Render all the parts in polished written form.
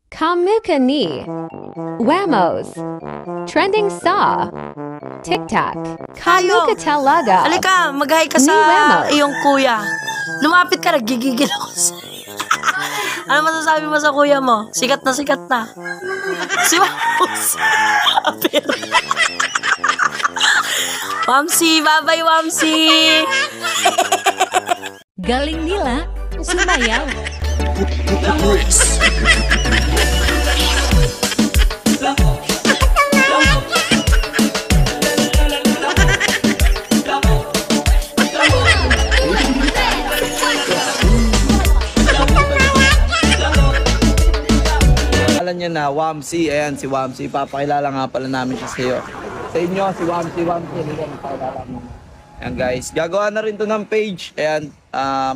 Kamuka ni. Wamos. Trending sa. TikTok. Kamuka talaga. Halika, mag-hi ka sa iyong kuya. Lumapit ka, nagigigil ako sa'yo. Ano masasabi mo sa kuya mo? Sikat na sikat na. Si Wams. Wamsi, bye-bye Wamsi. Galing nila, sumayaw. Alam niya na, Wamsi. Ayan, si Wamsi. Papakilala nga pala namin siya sa'yo. Sa inyo, si Wamsi. Papakilala mo. Ayan guys, gagawa na rin to ng page. Ayan,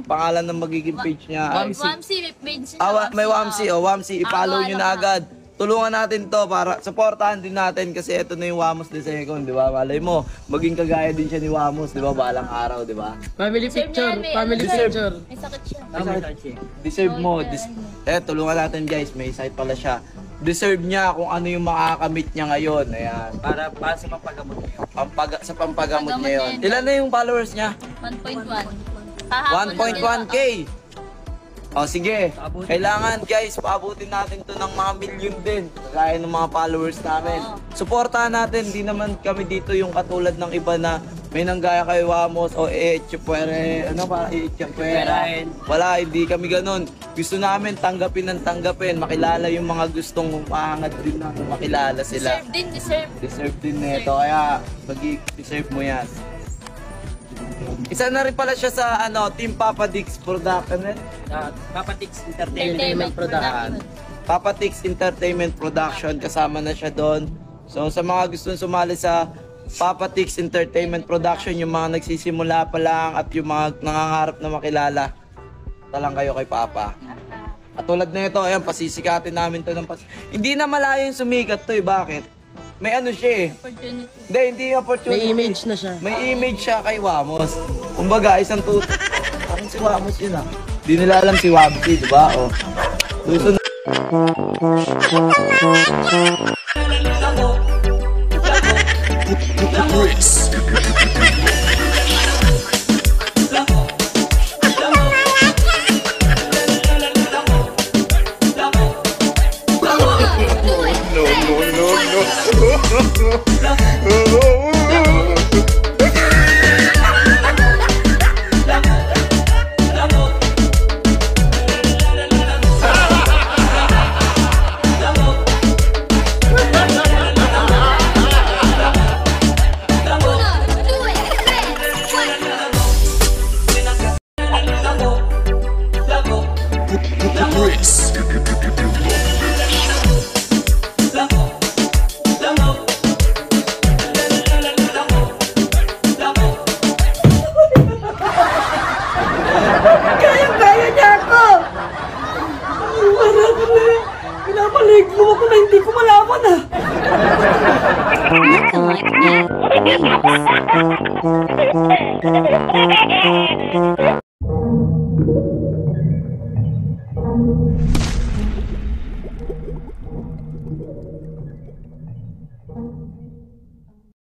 pangalan ng magiging page niya. Wamsi, may page niya. May Wamsi. Wamsi, i-follow nyo na agad. Tulungan natin to para supportahan din natin kasi ito na yung Wamos de Second, di ba? Malay mo, maging kagaya din siya ni Wamos, di ba? Balang araw, di ba? Family picture, family picture. May sakit siya. Deserve mo. Tulungan natin guys, may site pala siya. Deserve niya kung ano yung makakamit niya ngayon. Ayan. Para sa pampagamot niya. Sa pampagamot niya yun. Ilan na yung followers niya? 1.1. 1.1k. O sige, kailangan guys, paabutin natin to ng mga million din. Kagaya ng mga followers namin. Suportahan natin, di naman kami dito yung katulad ng iba na may nanggaya kay Wamos o Chupere, ano ba, Chupere. Wala, hindi kami ganun. Gusto namin tanggapin ng tanggapin, makilala yung mga gustong maangat din na makilala sila. Deserve din nito, kaya deserve mo yan. Isa na rin pala siya sa Team Papa Dix Production. Papa Tix Entertainment Production. Papa Tix Entertainment Production, kasama na siya doon. So sa mga gustong sumali sa Papa Tix Entertainment Production, yung mga nagsisimula pa lang at yung mga nangangarap na makilala, talang kayo kay Papa. At tulad na ito, ayan, pasisikatin namin to ng hindi na malayo yung sumikat to bakit? May siya eh. Hindi opportunity. May image na siya. May image siya kay Wamos. Kumbaga, isang parang si Wamos yun Di nila alam si Wamsi, di ba? O. Susunod. Like